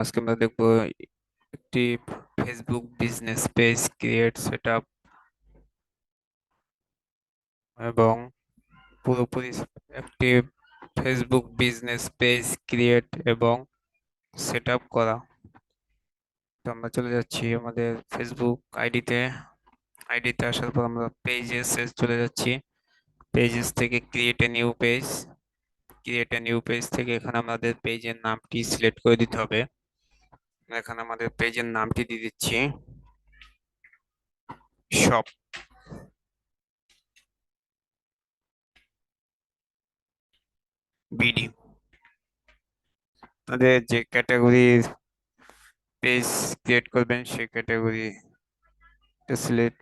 আজকে আমরা দেখবো একটি Facebook business page create setup এবং পুরোপুরি একটি ফেসবুক বিজনেস পেজ ক্রিয়েট এবং সেটআপ করা। তো আমরা চলে যাচ্ছি আমাদের ফেসবুক আইডিতে আসার পর আমরা পেজেসে চলে যাচ্ছি। পেজেস থেকে ক্রিয়েট এ নিউ পেজ থেকে এখানে আমাদের পেজের নামটি সিলেক্ট করে দিতে হবে। এখানে আমাদের পেজের নামটি দিয়ে দিচ্ছি শপ বিডি। তাদের যে ক্যাটাগরি পেজ ক্রিয়েট করবেন সেই ক্যাটাগরি সিলেক্ট,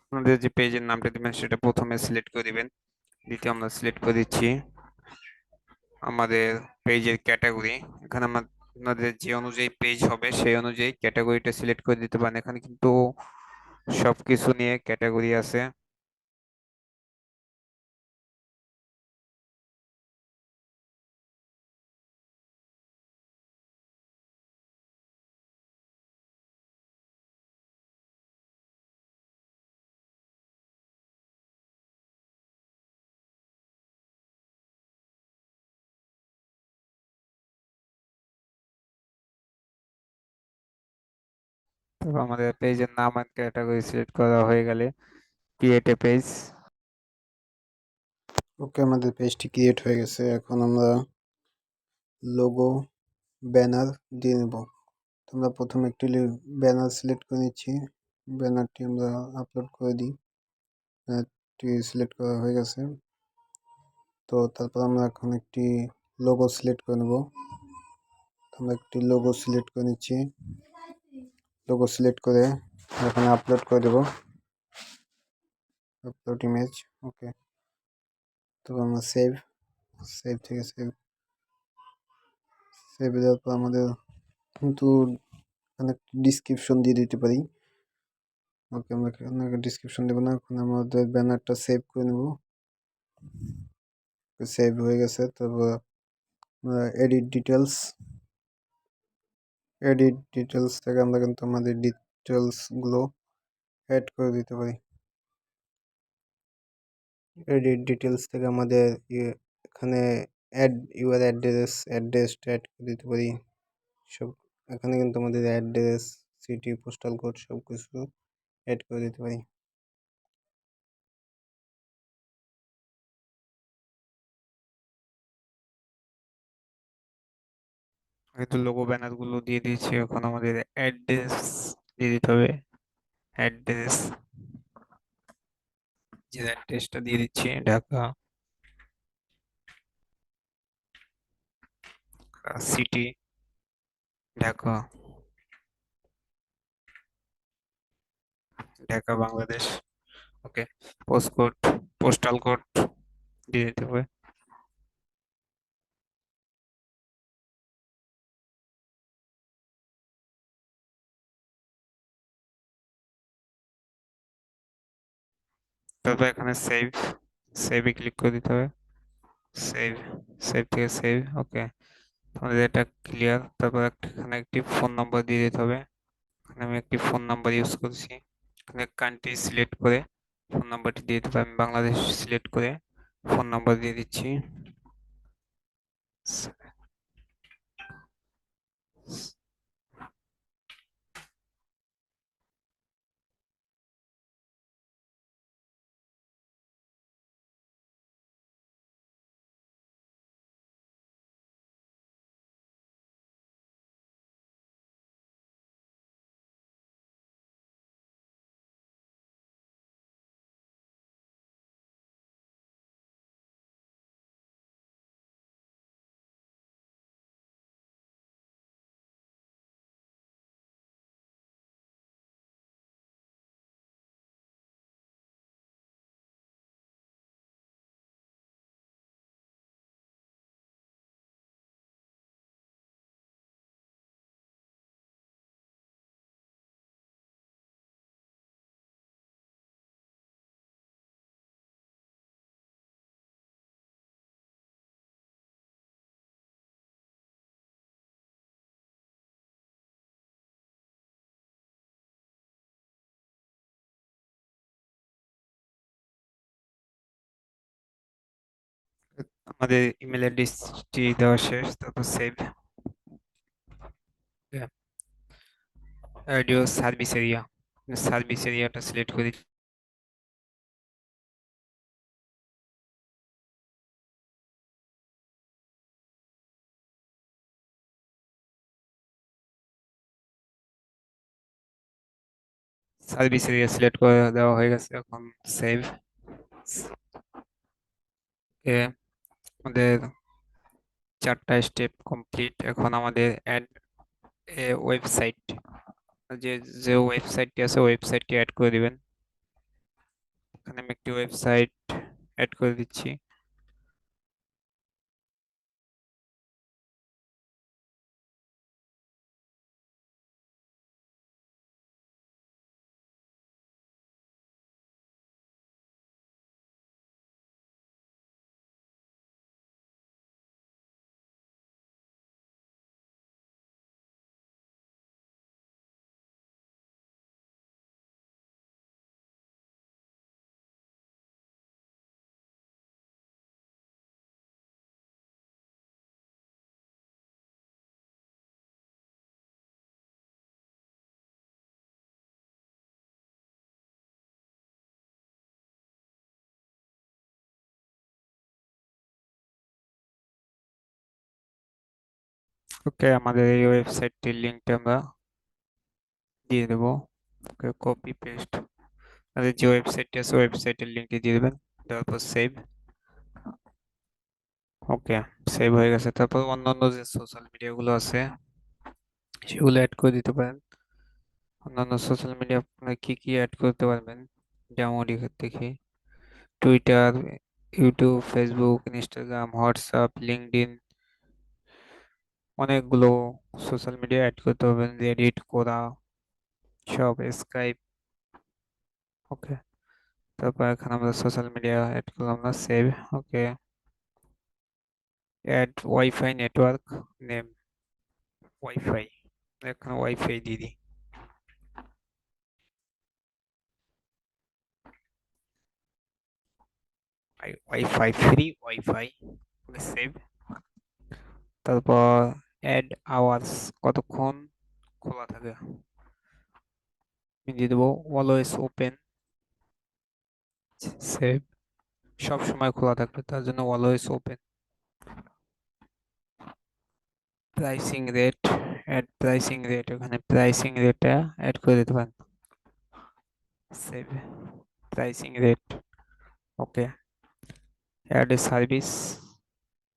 আপনাদের যে পেজের নামটা দিবেন সেটা প্রথমে সিলেক্ট করে দিবেন। দ্বিতীয় আমরা সিলেক্ট করে দিচ্ছি আমাদের পেজের ক্যাটাগরি। এখানে আপনাদের যে অনুযায়ী পেজ হবে সেই অনুযায়ী ক্যাটাগরিটা সিলেক্ট করে দিতে পারেন। এখানে কিন্তু সবকিছু নিয়ে ক্যাটাগরি আছে। তো আমাদের পেজের নাম আর ক্যাটাগরি সিলেক্ট করা হয়ে গেলে ক্রিয়েট এ পেজ। ওকে, আমাদের পেজটি ক্রিয়েট হয়ে গেছে। এখন আমরা লোগো ব্যানার দিয়ে নেব। আমরা প্রথমে একটি ব্যানার সিলেক্ট করে নিচ্ছি। ব্যানারটি আমরা আপলোড করে দিই। ব্যানারটি সিলেক্ট করা হয়ে গেছে। তো তারপর আমরা এখন একটি লোগো সিলেক্ট করে নেব। আমরা একটি লোগো সিলেক্ট করে নিচ্ছি। লোগো সিলেক্ট করে এখানে আপলোড করে দেব, আপলোড ইমেজ। ওকে, তো আমরা সেভ থেকে সেভ দেওয়ার পর আমাদের কিন্তু এখানে ডিসক্রিপশন দিয়ে দিতে পারি। ওকে, আমরা এখানে ডিসক্রিপশন দেবো না, এখন আমাদের ব্যানারটা সেভ করে নেব। সেভ হয়ে গেছে। তারপর এডিট ডিটেলস থেকে আমরা কিন্তু আমাদের ডিটেলসগুলো অ্যাড করে দিতে পারি। এডিট ডিটেলস থেকে আমাদের এখানে অ্যাড ইউর অ্যাড্রেসটা অ্যাড করে দিতে পারি সব। এখানে কিন্তু আমাদের অ্যাড্রেস, সিটি, পোস্টাল কোড সব কিছু অ্যাড করে দিতে পারি। কিন্তু লোগো ব্যানার গুলো দিয়ে দিয়েছি, এখন আমাদের অ্যাড্রেস দিয়ে দিতে হবে। অ্যাড্রেস, যে অ্যাড্রেসটা দিয়ে দিচ্ছি ঢাকা, সিটি ঢাকা, ঢাকা বাংলাদেশ। ওকে, পোস্টাল কোড দিয়ে দিতে হবে। তারপর এখানে সেভে ক্লিক করে দিতে হবে। সেভ সেভ থেকে সেভ। ওকে, আমাদের এটা ক্লিয়ার। তারপর এখানে একটি ফোন নাম্বার দিয়ে দিতে হবে। এখানে আমি একটি ফোন নাম্বার ইউজ করছি। এখানে কান্ট্রি সিলেক্ট করে ফোন নাম্বারটি দিয়ে দিতে হবে। আমি বাংলাদেশ সিলেক্ট করে ফোন নাম্বার দিয়ে দিচ্ছি। আমাদের ইমেল অ্যাড্রেসটি দেওয়া শেষ, তারপর save. Radio service area, service এরিয়াটা সিলেক্ট করি। সার্ভিস এরিয়া সিলেক্ট করে দেওয়া হয়ে গেছে, এখন সেভ। আমাদের 4টা স্টেপ কমপ্লিট। এখন আমাদের অ্যাড এ ওয়েবসাইট, যে যে ওয়েবসাইটটি আছে ওয়েবসাইটটি অ্যাড করে দিবেন। এখানে আমি একটি ওয়েবসাইট অ্যাড করে দিচ্ছি। ওকে, আমাদের এই ওয়েবসাইটটির লিঙ্কটা আমরা দিয়ে দেবো। ওকে, কপি পেস্ট। আমাদের যে ওয়েবসাইটটি আছে ওয়েবসাইটের লিঙ্কটি দিয়ে দেবেন, দেওয়ার পর সেভ। ওকে, সেভ হয়ে গেছে। তারপর অন্যান্য যে সোশ্যাল মিডিয়া গুলো আছে সেগুলো অ্যাড করে দিতে পারেন। অন্যান্য সোশ্যাল মিডিয়া আপনারা কি কি অ্যাড করতে পারবেন যেমন দেখি, Twitter, YouTube, Facebook, Instagram, WhatsApp, LinkedIn, অনেকগুলো সোশ্যাল মিডিয়া অ্যাড করতে পারবেন, রেডিট, কোরা, সব, স্কাইপ। ওকে, তারপর এখানে আমরা সোশ্যাল মিডিয়া অ্যাড করলাম না, save. Okay, add wifi network name, wifi, এখানে ওয়াইফাই দিয়ে দিই। Wifi free wifi. Okay, save. তারপর অ্যাড আওয়ার্স, কতক্ষণ খোলা থাকে আমি দিয়ে দেবো অলওয়েজ ওপেন, সেভ। সব সময় খোলা থাকবে তার জন্য always open. Pricing rate, add pricing rate, এখানে প্রাইসিং রেটটা অ্যাড করে দিতে পারেন, save. Pricing rate. Okay, add a service,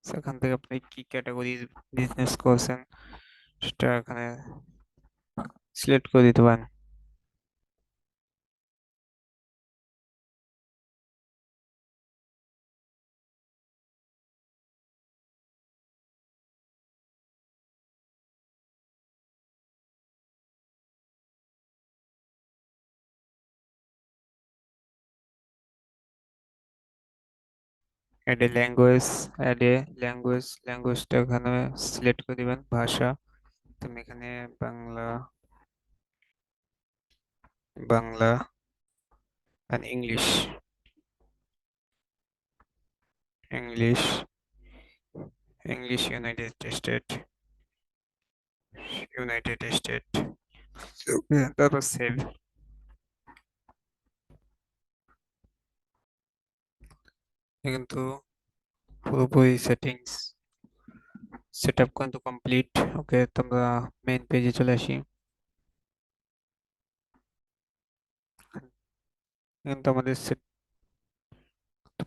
সেখান থেকে আপনি কি ক্যাটাগরি বিজনেস করছেন সেটা এখানে সিলেক্ট করে দিতে পারেন। Add a language, add a language, ল্যাঙ্গুয়েজটা এখানে সিলেক্ট করে দিবেন ভাষা। তুমি এখানে বাংলা, বাংলা আর English, English, English United State, United State. তারপর সেভ। কিন্তু পুরোপুরি সেটিংস সেট আপ কিন্তু কমপ্লিট। ওকে, তোমরা মেইন পেজে চলে আসি। কিন্তু আমাদের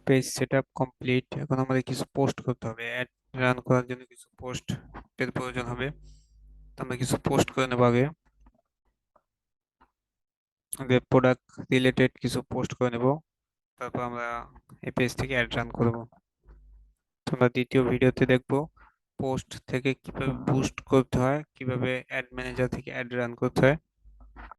পেজ সেট আপ কমপ্লিট। এখন আমাদের কিছু পোস্ট করতে হবে, অ্যাড রান করার জন্য কিছু পোস্ট এর প্রয়োজন হবে। তো আমরা কিছু পোস্ট করে নেবো আগে, আগে প্রোডাক্ট রিলেটেড কিছু পোস্ট করে নেব, তারপর আমরা এই পেজ থেকে অ্যাড রান করব। তোমরা দ্বিতীয় ভিডিওতে দেখবো পোস্ট থেকে কিভাবে বুস্ট করতে হয়, কিভাবে অ্যাড ম্যানেজার থেকে অ্যাড রান করতে হয়।